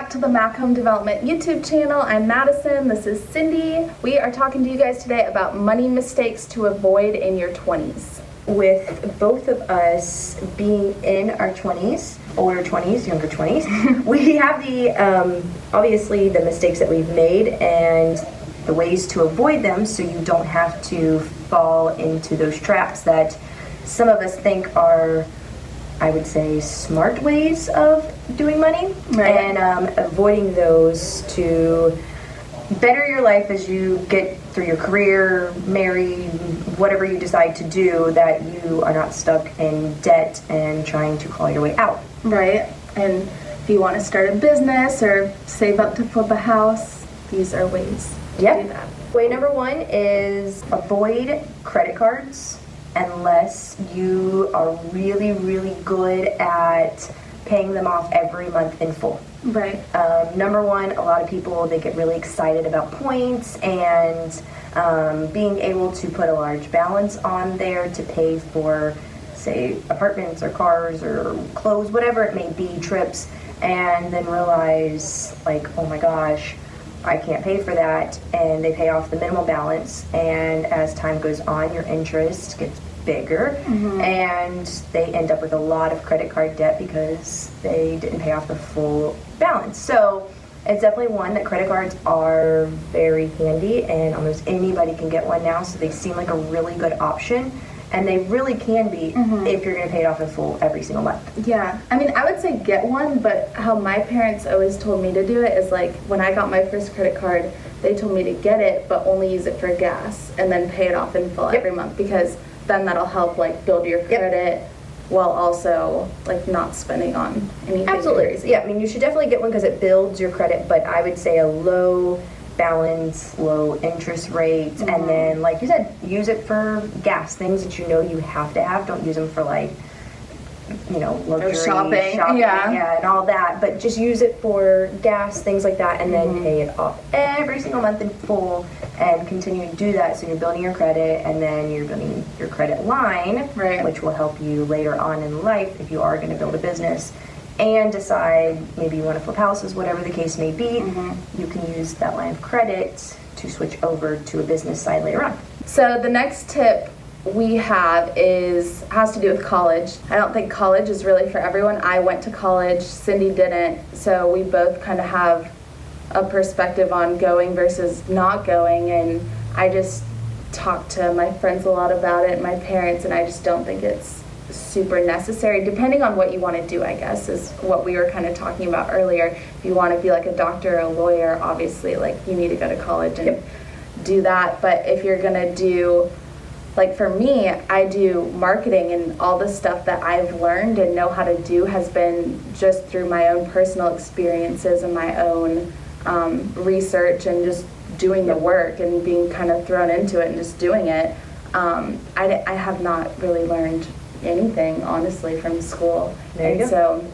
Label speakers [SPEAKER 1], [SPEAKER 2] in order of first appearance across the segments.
[SPEAKER 1] back to the Mac Home Development YouTube channel. I'm Madison, this is Cindy. We are talking to you guys today about money mistakes to avoid in your 20s.
[SPEAKER 2] With both of us being in our 20s, older 20s, younger 20s, we have the, obviously the mistakes that we've made and the ways to avoid them so you don't have to fall into those traps that some of us think are, I would say, smart ways of doing money,
[SPEAKER 1] right.
[SPEAKER 2] And avoiding those to better your life as you get through your career, marry, whatever you decide to do, that you are not stuck in debt and trying to claw your way out.
[SPEAKER 1] Right, and if you want to start a business or save up to flip a house, these are ways to do that.
[SPEAKER 2] Way number one is avoid credit cards unless you are really, really good at paying them off every month in full.
[SPEAKER 1] Right.
[SPEAKER 2] Number one, a lot of people, they get really excited about points and being able to put a large balance on there to pay for, say, apartments or cars or clothes, whatever it may be, trips, and then realize, like, oh my gosh, I can't pay for that, and they pay off the minimal balance, and as time goes on, your interest gets bigger, and they end up with a lot of credit card debt because they didn't pay off the full balance. So it's definitely one that credit cards are very handy, and almost anybody can get one now, so they seem like a really good option. And they really can be if you're going to pay it off in full every single month.
[SPEAKER 1] Yeah. I mean, I would say get one, but how my parents always told me to do it is, like, when I got my first credit card, they told me to get it, but only use it for gas and then pay it off in full every month, because then that'll help, like, build your credit while also, like, not spending on anything.
[SPEAKER 2] Absolutely.
[SPEAKER 1] Crazy.
[SPEAKER 2] Yeah, I mean, you should definitely get one because it builds your credit, but I would say a low balance, low interest rate, and then, like you said, use it for gas, things that you know you have to have. Don't use them for, like, you know, luxury
[SPEAKER 1] shopping
[SPEAKER 2] and all that, but just use it for gas, things like that, and then pay it off every single month in full and continue to do that. So you're building your credit, and then you're building your credit line, which will help you later on in life if you are going to build a business and decide maybe you want to flip houses, whatever the case may be. You can use that line of credit to switch over to a business side later on.
[SPEAKER 1] So the next tip we have has to do with college. I don't think college is really for everyone. I went to college, Cindy didn't, so we both kind of have a perspective on going versus not going, and I just talk to my friends a lot about it, my parents, and I just don't think it's super necessary, depending on what you want to do, I guess, is what we were kind of talking about earlier. If you want to be like a doctor or a lawyer, obviously, like, you need to go to college and do that. But if you're gonna do, like, for me, I do marketing, and all the stuff that I've learned and know how to do has been just through my own personal experiences and my own research and just doing the work and being kind of thrown into it and just doing it. I have not really learned anything, honestly, from school. So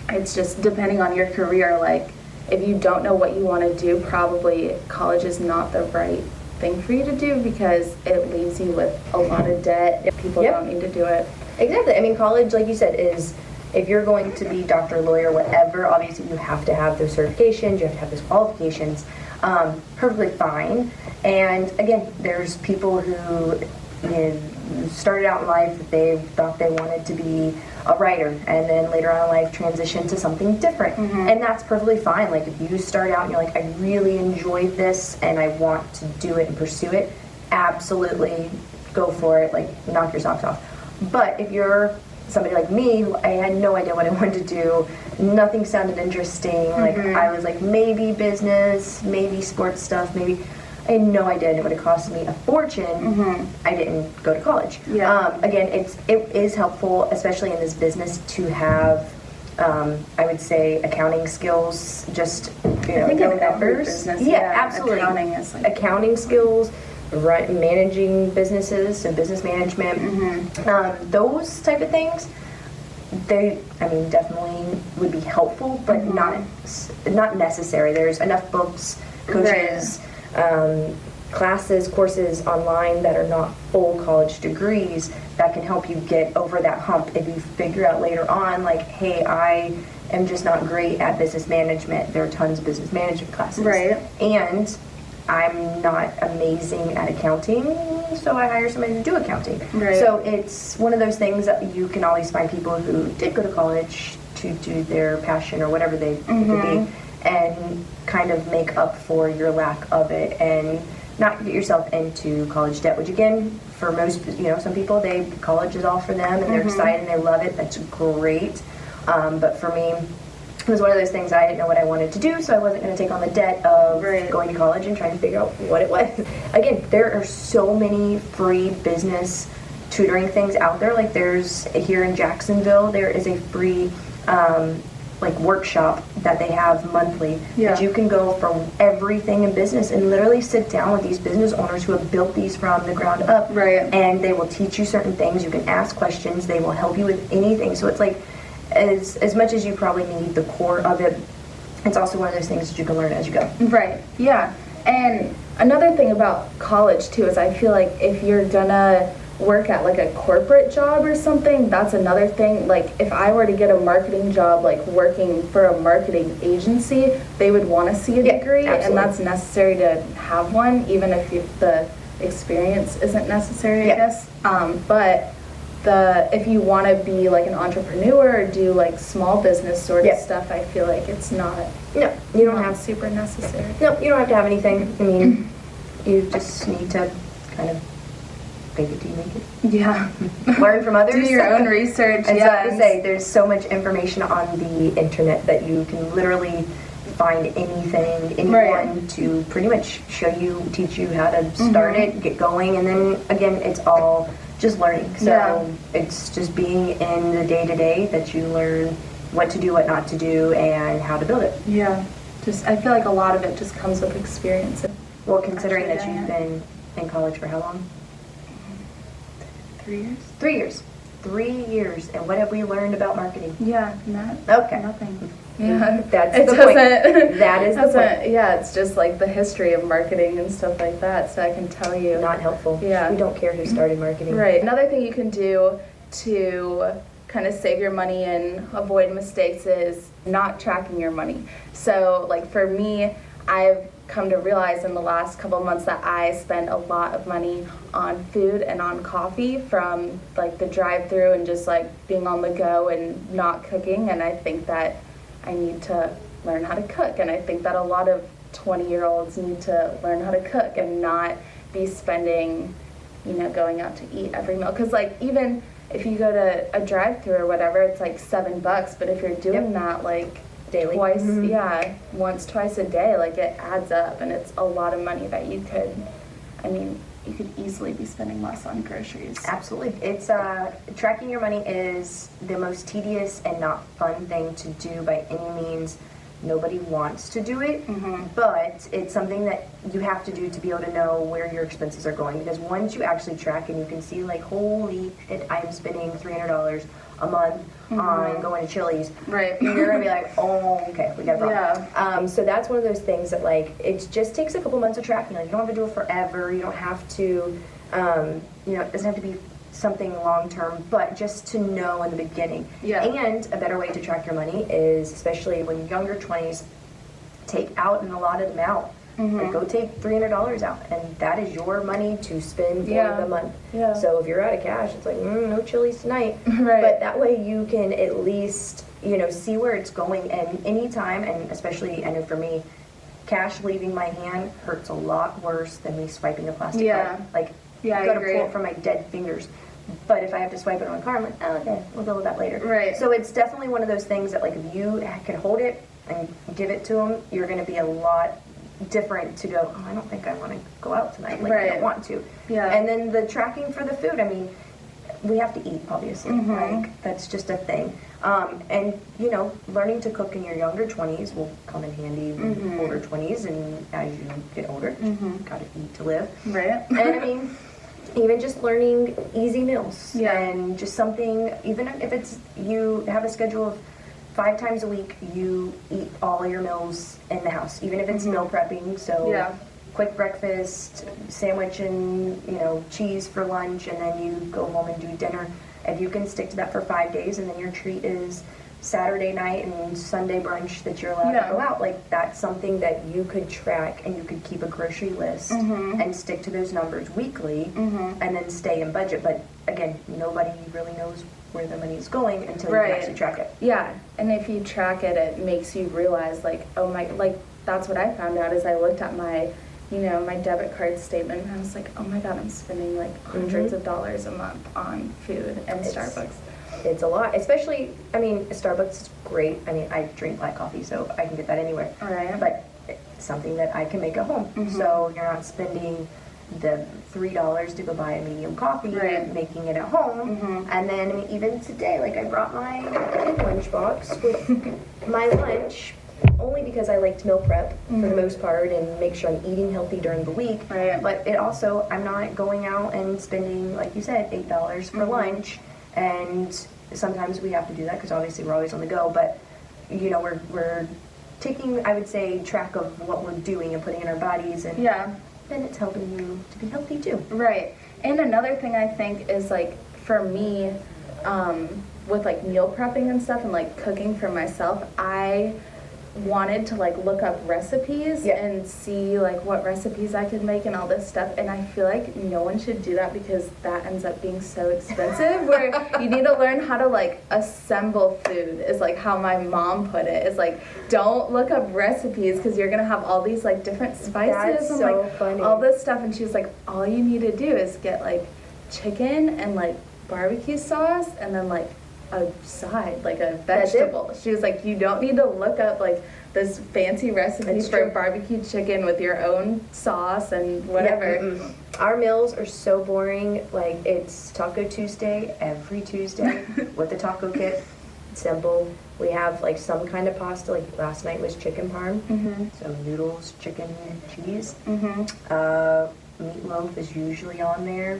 [SPEAKER 1] it's just depending on your career. Like, if you don't know what you want to do, probably college is not the right thing for you to do because it leaves you with a lot of debt if people don't need to do it.
[SPEAKER 2] Exactly. I mean, college, like you said, is, if you're going to be doctor, lawyer, whatever, obviously you have to have those certifications, you have to have those qualifications. Perfectly fine. And again, there's people who started out in life that they thought they wanted to be a writer, and then later on in life transition to something different, and that's perfectly fine. Like, if you start out and you're like, I really enjoy this and I want to do it and pursue it, absolutely go for it, like, knock your socks off. But if you're somebody like me, who I had no idea what I wanted to do, nothing sounded interesting, like, I was like, maybe business, maybe sports stuff, maybe, I had no idea, and it would have cost me a fortune. I didn't go to college. Again, it is helpful, especially in this business, to have, I would say, accounting skills, just, you know, know numbers. Absolutely.
[SPEAKER 1] Accounting is like
[SPEAKER 2] accounting skills, managing businesses, so business management, those type of things. They, I mean, definitely would be helpful, but not necessary. There's enough books, coaches, classes, courses online that are not full college degrees that can help you get over that hump if you figure out later on, like, hey, I am just not great at business management. There are tons of business management classes.
[SPEAKER 1] Right.
[SPEAKER 2] And I'm not amazing at accounting, so I hire somebody to do accounting.
[SPEAKER 1] Right.
[SPEAKER 2] So it's one of those things that you can always find people who did go to college to do their passion or whatever they could be, and kind of make up for your lack of it and not get yourself into college debt, which again, for most, some people, college is all for them and they're excited and they love it. That's great. But for me, it was one of those things I didn't know what I wanted to do, so I wasn't going to take on the debt of going to college and trying to figure out what it was. Again, there are so many free business tutoring things out there. Like there's, here in Jacksonville, there is a free workshop that they have monthly that you can go from everything in business and literally sit down with these business owners who have built these from the ground up.
[SPEAKER 1] Right.
[SPEAKER 2] And they will teach you certain things. You can ask questions. They will help you with anything. So it's like, as much as you probably need the core of it, it's also one of those things that you can learn as you go.
[SPEAKER 1] Right, yeah. And another thing about college too is I feel like if you're gonna work at like a corporate job or something, that's another thing. Like if I were to get a marketing job, like working for a marketing agency, they would want to see a degree, and that's necessary to have one, even if the experience isn't necessary, I guess. But if you want to be like an entrepreneur or do like small business sort of stuff, I feel like it's not.
[SPEAKER 2] No, you don't have
[SPEAKER 1] super necessary.
[SPEAKER 2] No, you don't have to have anything. I mean, you just need to kind of fake it till you make it.
[SPEAKER 1] Yeah.
[SPEAKER 2] Learn from others.
[SPEAKER 1] Do your own research.
[SPEAKER 2] And so I would say there's so much information on the internet that you can literally find anything, anyone to pretty much show you, teach you how to start it, get going, and then again, it's all just learning. So it's just being in the day-to-day that you learn what to do, what not to do, and how to build it.
[SPEAKER 1] Yeah. I feel like a lot of it just comes with experience.
[SPEAKER 2] Well, considering that you've been in college for how long?
[SPEAKER 1] 3 years.
[SPEAKER 2] 3 years. 3 years. And what have we learned about marketing?
[SPEAKER 1] Yeah, nothing. Yeah,
[SPEAKER 2] that's the point. That is the point.
[SPEAKER 1] Yeah, it's just like the history of marketing and stuff like that, so I can tell you.
[SPEAKER 2] Not helpful.
[SPEAKER 1] Yeah.
[SPEAKER 2] We don't care who started marketing.
[SPEAKER 1] Right. Another thing you can do to kind of save your money and avoid mistakes is not tracking your money. So, like for me, I've come to realize in the last couple of months that I spend a lot of money on food and on coffee from like the drive-through and just like being on the go and not cooking, and I think that I need to learn how to cook, and I think that a lot of 20-year-olds need to learn how to cook and not be spending, going out to eat every meal. Because like even if you go to a drive-through or whatever, it's like $7, but if you're doing that like
[SPEAKER 2] daily,
[SPEAKER 1] twice, once, twice a day, like it adds up, and it's a lot of money that you could easily be spending less on groceries.
[SPEAKER 2] Absolutely. It's tracking your money is the most tedious and not fun thing to do by any means. Nobody wants to do it, but it's something that you have to do to be able to know where your expenses are going, because once you actually track and you can see like, holy shit, I'm spending $300 a month on going to Chili's,
[SPEAKER 1] right?
[SPEAKER 2] You're gonna be like, oh, okay, we got a problem.
[SPEAKER 1] Yeah.
[SPEAKER 2] So that's one of those things that like it just takes a couple months of tracking. Like you don't have to do it forever. You don't have to, it doesn't have to be something long term, but just to know in the beginning.
[SPEAKER 1] Yeah.
[SPEAKER 2] And a better way to track your money is, especially when you're younger 20s, take out and allotted amount. Like go take $300 out, and that is your money to spend for the month.
[SPEAKER 1] Yeah.
[SPEAKER 2] So if you're out of cash, it's like no Chili's tonight.
[SPEAKER 1] Right.
[SPEAKER 2] But that way you can at least see where it's going, and anytime, and especially I know for me, cash leaving my hand hurts a lot worse than me swiping a plastic card. Like
[SPEAKER 1] I
[SPEAKER 2] go to
[SPEAKER 1] agree.
[SPEAKER 2] pull it from my dead fingers. But if I have to swipe it on a card, I'm like, oh, okay, we'll deal with that later.
[SPEAKER 1] Right.
[SPEAKER 2] So it's definitely one of those things that like if you can hold it and give it to them, you're going to be a lot different to go, oh, I don't think I want to go out tonight. Like I don't want to.
[SPEAKER 1] Yeah.
[SPEAKER 2] And then the tracking for the food, I mean, we have to eat, obviously. Like that's just a thing. And learning to cook in your younger 20s will come in handy in older 20s, and as you get older, you gotta eat to live.
[SPEAKER 1] Right.
[SPEAKER 2] And I mean, even just learning easy meals.
[SPEAKER 1] Yeah.
[SPEAKER 2] And just something, even if it's you have a schedule of 5 times a week, you eat all your meals in the house, even if it's meal prepping. So quick breakfast, sandwich and, cheese for lunch, and then you go home and do dinner. If you can stick to that for 5 days, and then your treat is Saturday night and Sunday brunch that you're allowed to go out, like that's something that you could track, and you could keep a grocery list and stick to those numbers weekly, and then stay in budget. But again, nobody really knows where the money is going until you can actually track it.
[SPEAKER 1] Yeah, and if you track it, it makes you realize, like, oh my, like that's what I found out as I looked at my, my debit card statement, and I was like, oh my God, I'm spending like hundreds of dollars a month on food and Starbucks.
[SPEAKER 2] It's a lot, especially, Starbucks is great. I drink black coffee, so I can get that anywhere.
[SPEAKER 1] Right.
[SPEAKER 2] But it's something that I can make at home. So you're not spending the $3 to go buy a medium coffee, making it at home. And then, even today, like I brought my big lunchbox with my lunch, only because I like to meal prep for the most part and make sure I'm eating healthy during the week.
[SPEAKER 1] Right.
[SPEAKER 2] But it also, I'm not going out and spending, like you said, $8 for lunch. And sometimes we have to do that because obviously we're always on the go. But we're taking, I would say, track of what we're doing and putting in our bodies, and then it's helping you to be healthy too.
[SPEAKER 1] Right. And another thing I think is, like, for me, with like meal prepping and stuff and like cooking for myself, I wanted to like look up recipes and see like what recipes I could make and all this stuff, and I feel like no one should do that because that ends up being so expensive. Where you need to learn how to like assemble food, is like how my mom put it. Is like, don't look up recipes because you're gonna have all these like different spices and
[SPEAKER 2] so
[SPEAKER 1] like
[SPEAKER 2] funny.
[SPEAKER 1] all this stuff, and she was like, all you need to do is get like chicken and like barbecue sauce and then like a side, like a vegetable. She was like, you don't need to look up like this fancy recipe for barbecue chicken with your own sauce and whatever.
[SPEAKER 2] Our meals are so boring. Like, it's Taco Tuesday every Tuesday with the taco kit. Simple. We have like some kind of pasta. Like last night was chicken parm. So noodles, chicken, cheese. Meatloaf is usually on there.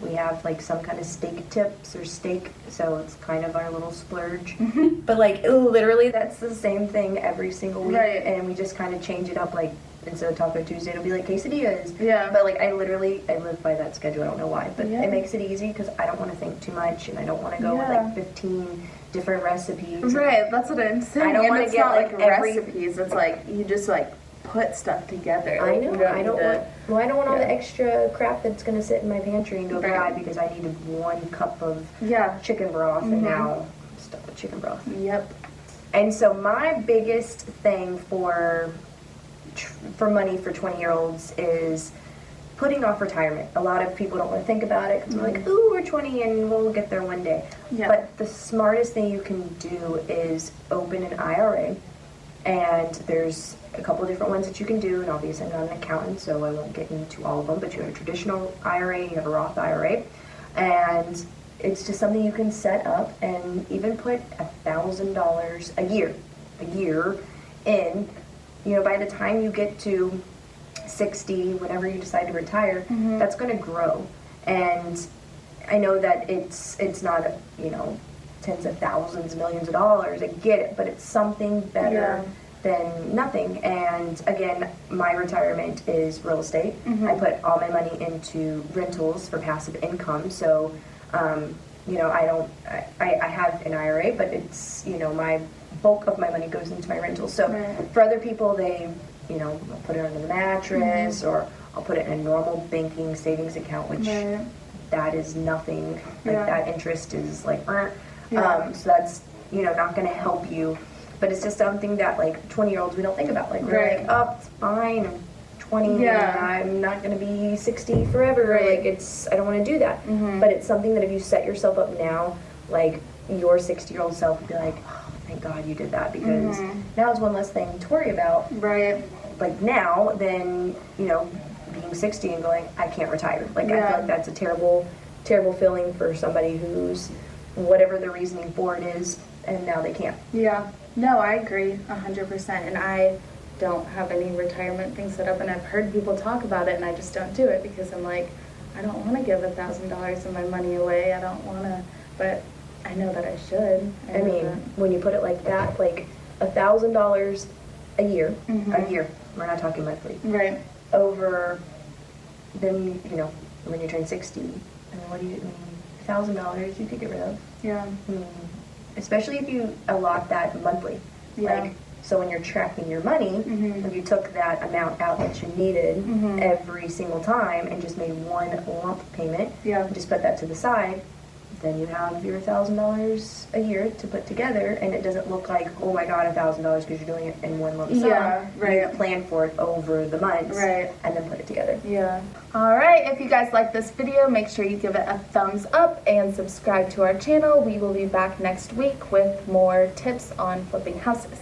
[SPEAKER 2] We have like some kind of steak tips or steak, so it's kind of our little splurge. But like literally that's the same thing every single week, and we just kind of change it up. Like instead of Taco Tuesday, it'll be like quesadillas. But like I live by that schedule. I don't know why, but it makes it easy because I don't want to think too much, and I don't want to go with like 15 different recipes.
[SPEAKER 1] Right, that's what I'm saying.
[SPEAKER 2] I don't want to get
[SPEAKER 1] not like recipes. It's like you just like put stuff together.
[SPEAKER 2] I know. I don't want all the extra crap that's going to sit in my pantry and go bad because I needed 1 cup of chicken broth and now I'm stuck with chicken broth.
[SPEAKER 1] Yep.
[SPEAKER 2] And so my biggest thing for money for 20-year-olds is putting off retirement. A lot of people don't want to think about it because they're like, ooh, we're 20 and we'll get there one day. But the smartest thing you can do is open an IRA. And there's a couple of different ones that you can do, and obviously I'm not an accountant, so I won't get into all of them, but you have a traditional IRA, you have a Roth IRA, and it's just something you can set up and even put $1,000 a year in. By the time you get to 60, whenever you decide to retire, that's going to grow. And I know that it's not, tens of thousands, millions of dollars. I get it, but it's something better than nothing. And again, my retirement is real estate. I put all my money into rentals for passive income. So, I have an IRA, but it's, my bulk of my money goes into my rentals. So for other people, they, I'll put it under the mattress or I'll put it in a normal banking savings account, which that is nothing. Like that interest is like, so that's, not going to help you. But it's just something that, like, 20-year-olds, we don't think about. Like, we're like, oh, it's fine. I'm 20. I'm not going to be 60 forever. Like, I don't want to do that. But it's something that if you set yourself up now, like, your 60-year-old self would be like, oh, thank God you did that. Because now it's one less thing to worry about. Like, now, than, being 60 and going, I can't retire. Like, I feel like that's a terrible, terrible feeling for somebody who's whatever the reasoning for it is, and now they can't.
[SPEAKER 1] No, I agree 100%, and I don't have any retirement thing set up, and I've heard people talk about it, and I just don't do it because I'm like, I don't want to give $1,000 of my money away. I don't want to, but I know that I should.
[SPEAKER 2] I mean, when you put it like that, like $1,000 a year, we're not talking monthly. over, then, you know, when you turn 60, I mean, what do you, I mean, $1,000 you could get rid of.
[SPEAKER 1] Yeah.
[SPEAKER 2] I mean, especially if you allot that monthly.
[SPEAKER 1] Yeah.
[SPEAKER 2] Like, so when you're tracking your money, if you took that amount out that you needed every single time and just made one lump payment,
[SPEAKER 1] Yeah.
[SPEAKER 2] just put that to the side, then you have your $1,000 a year to put together, and it doesn't look like, oh my God, $1,000 because you're doing it in one lump sum.
[SPEAKER 1] Yeah, right.
[SPEAKER 2] You plan for it over the months,
[SPEAKER 1] Right.
[SPEAKER 2] and then put it together.
[SPEAKER 1] Yeah. All right. If you guys like this video, make sure you give it a thumbs up and subscribe to our channel. We will be back next week with more tips on flipping houses.